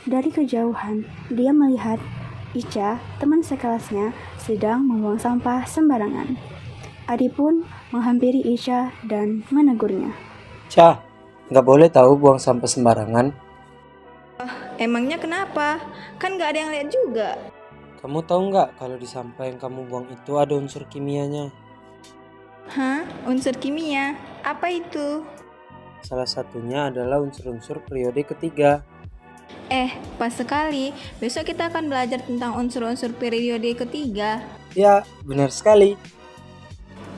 Dari kejauhan, dia melihat Ica, teman sekelasnya, sedang membuang sampah sembarangan. Adi pun menghampiri Ica dan menegurnya. Cah, nggak boleh tahu buang sampah sembarangan. Emangnya kenapa? Kan gak ada yang lihat juga. Kamu tahu nggak kalau di sampah yang kamu buang itu ada unsur kimianya? Hah? Unsur kimia? Apa itu? Salah satunya adalah unsur-unsur periode ketiga. Pas sekali. Besok kita akan belajar tentang unsur-unsur periode ketiga. Ya, benar sekali.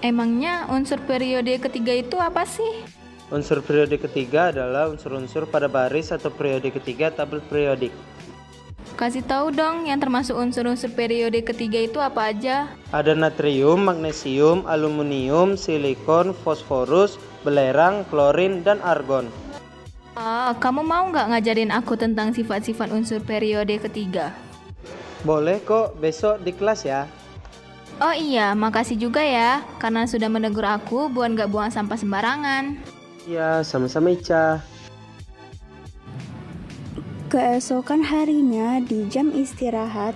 Emangnya unsur periode ketiga itu apa sih? Unsur periode ketiga adalah unsur-unsur pada baris atau periode ketiga tabel periodik. Kasih tahu dong yang termasuk unsur-unsur periode ketiga itu apa aja? Ada natrium, magnesium, aluminium, silikon, fosforus, belerang, klorin, dan argon. Kamu mau nggak ngajarin aku tentang sifat-sifat unsur periode ketiga? Boleh kok, besok di kelas ya. Oh iya, makasih juga ya, karena sudah menegur aku buat nggak buang sampah sembarangan. Ya, sama-sama Ica. Keesokan harinya di jam istirahat,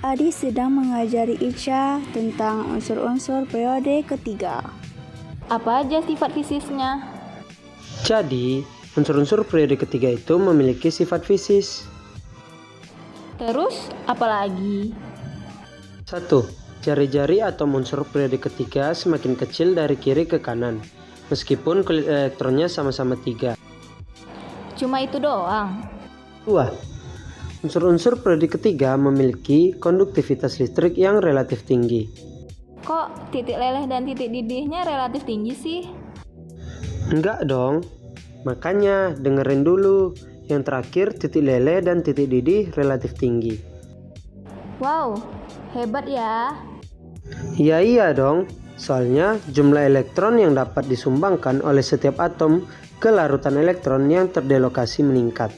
Adi sedang mengajari Ica tentang unsur-unsur periode ketiga. Apa aja sifat fisiknya? Jadi, unsur-unsur periode ketiga itu memiliki sifat fisis. Terus, apa lagi? 1. Jari-jari atau unsur periode ketiga semakin kecil dari kiri ke kanan, meskipun kulit elektronnya sama-sama 3. Cuma itu doang. 2. Unsur-unsur periode ketiga memiliki konduktivitas listrik yang relatif tinggi. Kok titik leleh dan titik didihnya relatif tinggi sih? Enggak dong. Makanya dengerin dulu. Yang terakhir titik leleh dan titik didih relatif tinggi. Wow, hebat ya. Iya dong. Soalnya jumlah elektron yang dapat disumbangkan oleh setiap atom ke larutan elektron yang terdelokasi meningkat.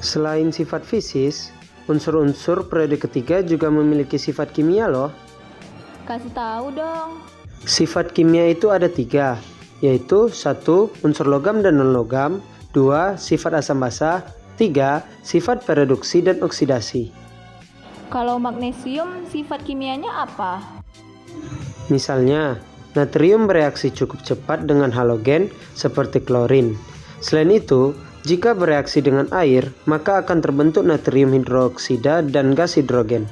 Selain sifat fisis, unsur-unsur periode ketiga juga memiliki sifat kimia loh. Kasih tahu dong. Sifat kimia itu ada 3, yaitu 1. Unsur logam dan non-logam, 2. Sifat asam basa, 3. Sifat reduksi dan oksidasi. Kalau magnesium, sifat kimianya apa? Misalnya, natrium bereaksi cukup cepat dengan halogen seperti klorin. Selain itu, jika bereaksi dengan air, maka akan terbentuk natrium hidroksida dan gas hidrogen.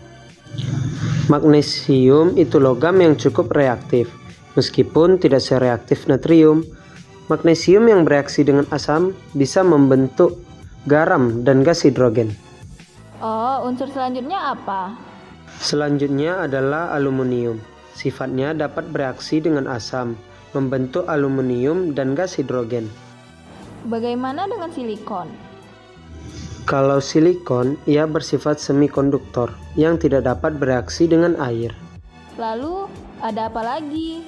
Magnesium itu logam yang cukup reaktif, meskipun tidak sereaktif natrium. Magnesium yang bereaksi dengan asam bisa membentuk garam dan gas hidrogen. Oh, unsur selanjutnya apa? Selanjutnya adalah aluminium. Sifatnya dapat bereaksi dengan asam, membentuk aluminium dan gas hidrogen. Bagaimana dengan silikon? Kalau silikon, ia bersifat semikonduktor yang tidak dapat bereaksi dengan air. Lalu, ada apa lagi?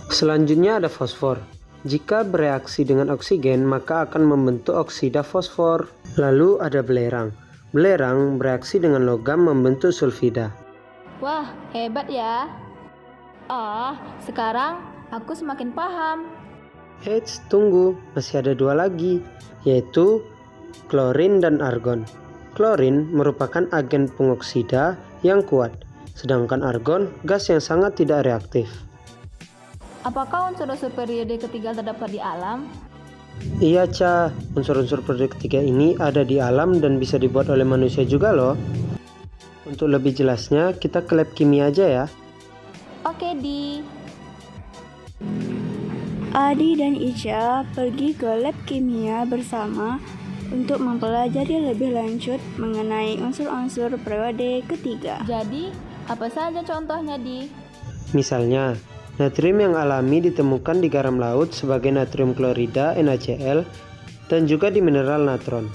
Selanjutnya ada fosfor. Jika bereaksi dengan oksigen, maka akan membentuk oksida fosfor. Lalu ada belerang. Belerang bereaksi dengan logam membentuk sulfida. Wah, hebat ya. Sekarang aku semakin paham. Eits, tunggu, masih ada 2 lagi, yaitu klorin dan argon. Klorin merupakan agen pengoksida yang kuat, sedangkan argon gas yang sangat tidak reaktif. Apakah unsur-unsur periode ketiga terdapat di alam? Iya, Ca, unsur-unsur periode ketiga ini ada di alam dan bisa dibuat oleh manusia juga loh. Untuk lebih jelasnya, kita ke lab kimia aja ya. Oke, Di. Adi dan Ica pergi ke lab kimia bersama untuk mempelajari lebih lanjut mengenai unsur-unsur periode ketiga. Jadi, apa saja contohnya, Di? Misalnya, natrium yang alami ditemukan di garam laut sebagai natrium klorida NaCl dan juga di mineral natron.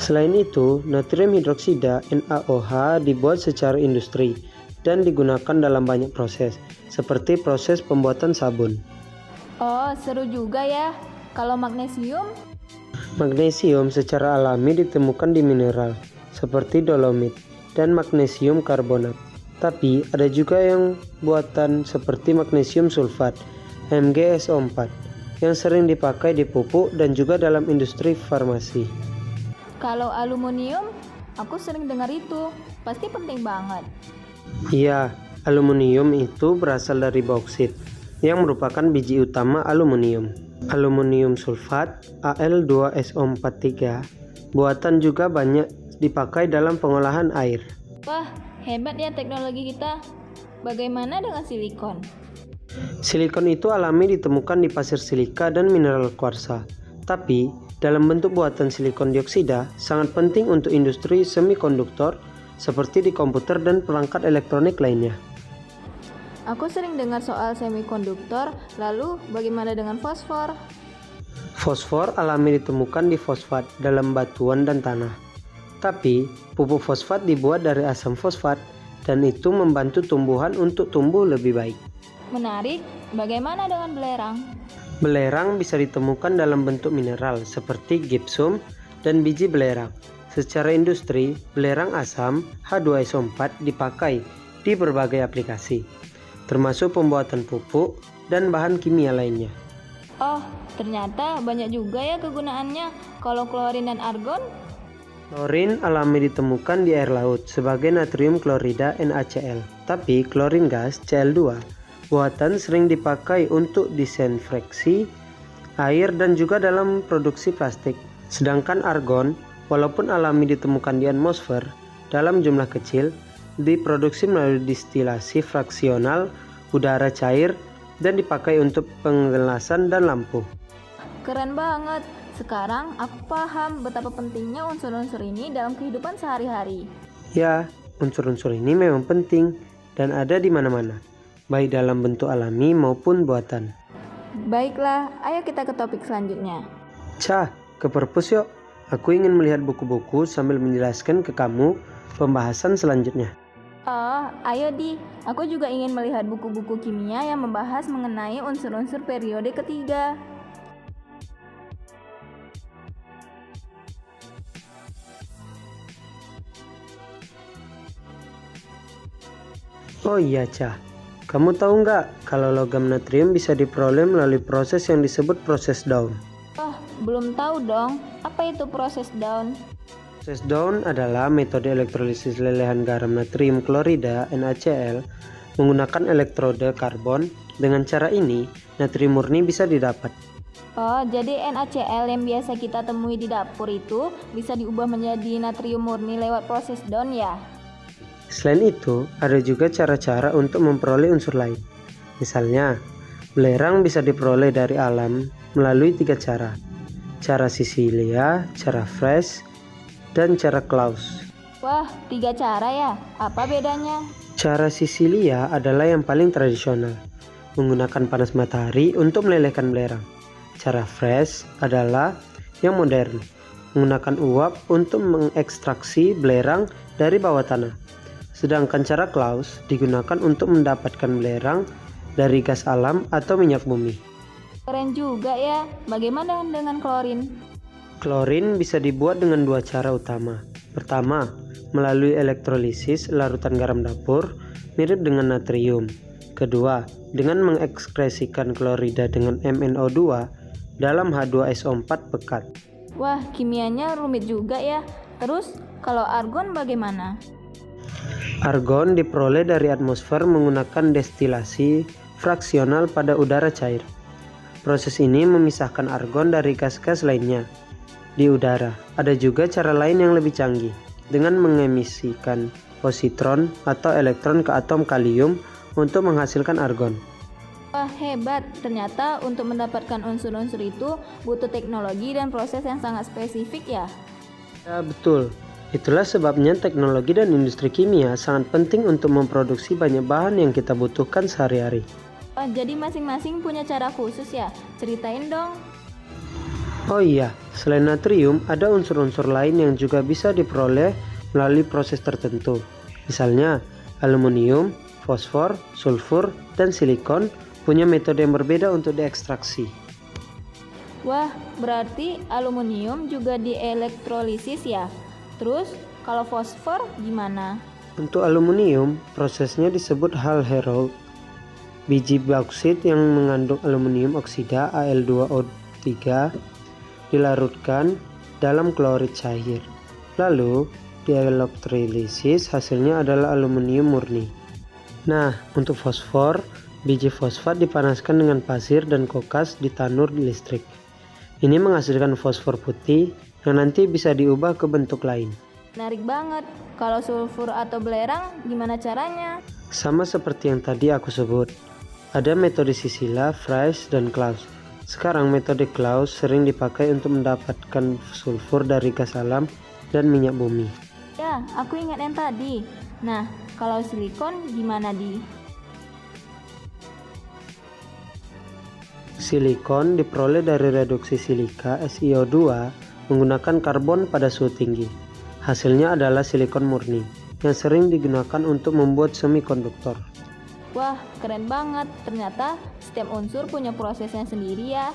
Selain itu, natrium hidroksida NaOH dibuat secara industri dan digunakan dalam banyak proses, seperti proses pembuatan sabun. Oh, seru juga ya. Kalau magnesium? Magnesium secara alami ditemukan di mineral, seperti dolomit dan magnesium karbonat. Tapi ada juga yang buatan seperti magnesium sulfat, MgSO4, yang sering dipakai di pupuk dan juga dalam industri farmasi. Kalau aluminium, aku sering dengar itu. Pasti penting banget. Iya, aluminium itu berasal dari bauksit, yang merupakan biji utama aluminium. Aluminium sulfat Al2SO43 buatan juga banyak dipakai dalam pengolahan air. Wah, hebat ya teknologi kita. Bagaimana dengan silikon? Silikon itu alami ditemukan di pasir silika dan mineral kuarsa. Tapi, dalam bentuk buatan silikon dioksida sangat penting untuk industri semikonduktor seperti di komputer dan perangkat elektronik lainnya. Aku sering dengar soal semikonduktor, lalu bagaimana dengan fosfor? Fosfor alami ditemukan di fosfat dalam batuan dan tanah. Tapi, pupuk fosfat dibuat dari asam fosfat dan itu membantu tumbuhan untuk tumbuh lebih baik. Menarik, bagaimana dengan belerang? Belerang bisa ditemukan dalam bentuk mineral seperti gypsum dan biji belerang. Secara industri, belerang asam H2SO4 dipakai di berbagai aplikasi, termasuk pembuatan pupuk dan bahan kimia lainnya. Oh, ternyata banyak juga ya kegunaannya. Kalau klorin dan argon? Klorin alami ditemukan di air laut sebagai natrium klorida NaCl, tapi klorin gas Cl2 buatan sering dipakai untuk disinfeksi air dan juga dalam produksi plastik. Sedangkan argon, walaupun alami ditemukan di atmosfer dalam jumlah kecil, diproduksi melalui distilasi fraksional udara cair dan dipakai untuk penggelasan dan lampu. Keren banget. Sekarang aku paham betapa pentingnya unsur-unsur ini dalam kehidupan sehari-hari. Ya, unsur-unsur ini memang penting dan ada di mana-mana, baik dalam bentuk alami maupun buatan. Baiklah, ayo kita ke topik selanjutnya. Cah, ke perpus yuk. Aku ingin melihat buku-buku sambil menjelaskan ke kamu pembahasan selanjutnya. Oh, ayo Di. Aku juga ingin melihat buku-buku kimia yang membahas mengenai unsur-unsur periode ketiga. Oh iya, Cah. Kamu tahu nggak kalau logam natrium bisa diperoleh melalui proses yang disebut proses Dawn? Oh, belum tahu dong. Apa itu proses Dawn? Proses Dawn adalah metode elektrolisis lelehan garam natrium klorida NaCl menggunakan elektrode karbon. Dengan cara ini, natrium murni bisa didapat. Oh, jadi NaCl yang biasa kita temui di dapur itu bisa diubah menjadi natrium murni lewat proses Dawn ya? Selain itu, ada juga cara-cara untuk memperoleh unsur lain. Misalnya, belerang bisa diperoleh dari alam melalui 3 cara. Cara Sicilia, cara Fresh, dan cara Klaus. Wah, 3 cara ya? Apa bedanya? Cara Sicilia adalah yang paling tradisional, menggunakan panas matahari untuk melelehkan belerang. Cara Fresh adalah yang modern, menggunakan uap untuk mengekstraksi belerang dari bawah tanah. Sedangkan cara Klaus digunakan untuk mendapatkan belerang dari gas alam atau minyak bumi. Keren juga ya. Bagaimana dengan klorin? Klorin bisa dibuat dengan 2 cara utama. Pertama, melalui elektrolisis larutan garam dapur mirip dengan natrium. Kedua, dengan mengekskresikan klorida dengan MnO2 dalam H2SO4 pekat. Wah, kimianya rumit juga ya. Terus, kalau argon bagaimana? Argon diperoleh dari atmosfer menggunakan destilasi fraksional pada udara cair. Proses ini memisahkan argon dari gas-gas lainnya di udara. Ada juga cara lain yang lebih canggih, dengan mengemisikan positron atau elektron ke atom kalium untuk menghasilkan argon. Wah, hebat. Ternyata untuk mendapatkan unsur-unsur itu butuh teknologi dan proses yang sangat spesifik ya? Ya, betul. Itulah sebabnya teknologi dan industri kimia sangat penting untuk memproduksi banyak bahan yang kita butuhkan sehari-hari. Wah, jadi masing-masing punya cara khusus ya? Ceritain dong. Oh iya, selain natrium, ada unsur-unsur lain yang juga bisa diperoleh melalui proses tertentu. Misalnya, aluminium, fosfor, sulfur, dan silikon punya metode yang berbeda untuk diekstraksi. Wah, berarti aluminium juga dielektrolisis ya? Terus, kalau fosfor gimana? Untuk aluminium, prosesnya disebut Hall-Héroult. Biji bauksit yang mengandung aluminium oksida Al2O3 dilarutkan dalam klorid cair. Lalu, di elektrolisis hasilnya adalah aluminium murni. Nah, untuk fosfor, biji fosfat dipanaskan dengan pasir dan kokas di tanur listrik. Ini menghasilkan fosfor putih yang nanti bisa diubah ke bentuk lain. Menarik banget. Kalau sulfur atau belerang, gimana caranya? Sama seperti yang tadi aku sebut. Ada metode sisila, Fries, dan Claus. Sekarang metode Claus sering dipakai untuk mendapatkan sulfur dari gas alam dan minyak bumi. Ya, aku ingat yang tadi. Nah, kalau silikon gimana, Di? Silikon diperoleh dari reduksi silika SiO2 menggunakan karbon pada suhu tinggi. Hasilnya adalah silikon murni yang sering digunakan untuk membuat semikonduktor. Wah, keren banget. Ternyata setiap unsur punya prosesnya sendiri ya.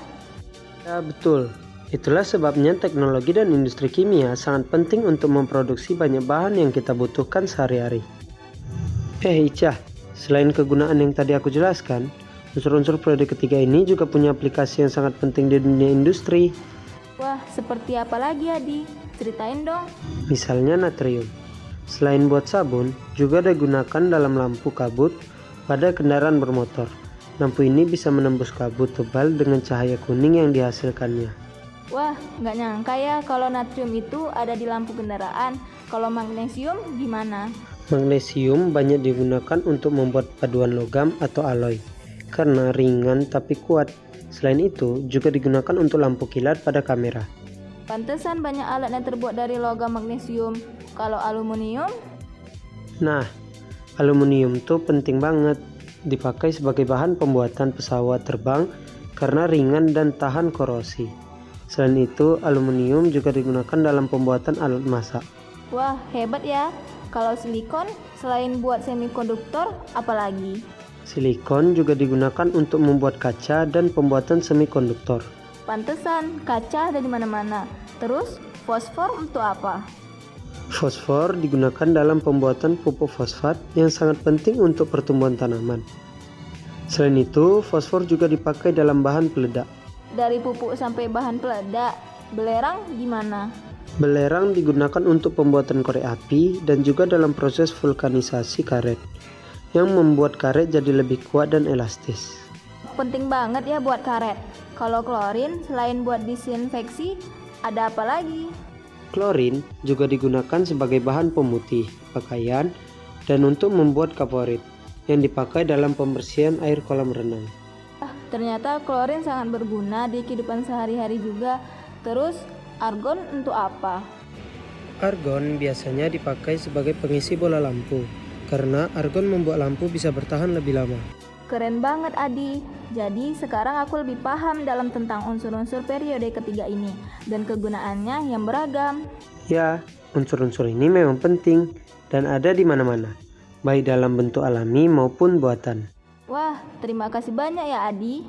Ya, betul. Itulah sebabnya teknologi dan industri kimia sangat penting untuk memproduksi banyak bahan yang kita butuhkan sehari-hari. Ica, selain kegunaan yang tadi aku jelaskan, unsur-unsur periode ketiga ini juga punya aplikasi yang sangat penting di dunia industri. Wah, seperti apa lagi, Adi? Ceritain dong. Misalnya natrium. Selain buat sabun, juga digunakan dalam lampu kabut pada kendaraan bermotor. Lampu ini bisa menembus kabut tebal dengan cahaya kuning yang dihasilkannya. Wah, nggak nyangka ya kalau natrium itu ada di lampu kendaraan. Kalau magnesium gimana? Magnesium banyak digunakan untuk membuat paduan logam atau alloy karena ringan tapi kuat. Selain itu, juga digunakan untuk lampu kilat pada kamera. Pantesan banyak alat yang terbuat dari logam magnesium. Kalau aluminium? Nah, aluminium tuh penting banget dipakai sebagai bahan pembuatan pesawat terbang karena ringan dan tahan korosi. Selain itu, aluminium juga digunakan dalam pembuatan alat masak. Wah, hebat ya. Kalau silikon, selain buat semikonduktor, apalagi? Silikon juga digunakan untuk membuat kaca dan pembuatan semikonduktor. Pantesan, kaca ada di mana-mana. Terus, fosfor untuk apa? Fosfor digunakan dalam pembuatan pupuk fosfat yang sangat penting untuk pertumbuhan tanaman. Selain itu, fosfor juga dipakai dalam bahan peledak. Dari pupuk sampai bahan peledak, belerang gimana? Belerang digunakan untuk pembuatan korek api dan juga dalam proses vulkanisasi karet, yang membuat karet jadi lebih kuat dan elastis. Penting banget ya buat karet. Kalau klorin, selain buat disinfeksi, ada apa lagi? Klorin juga digunakan sebagai bahan pemutih pakaian dan untuk membuat kaporit yang dipakai dalam pembersihan air kolam renang. Ternyata klorin sangat berguna di kehidupan sehari-hari juga. Terus, argon untuk apa? Argon biasanya dipakai sebagai pengisi bola lampu, karena argon membuat lampu bisa bertahan lebih lama. Keren banget, Adi. Jadi, sekarang aku lebih paham dalam tentang unsur-unsur periode ketiga ini dan kegunaannya yang beragam. Ya, unsur-unsur ini memang penting dan ada di mana-mana, baik dalam bentuk alami maupun buatan. Wah, terima kasih banyak ya, Adi.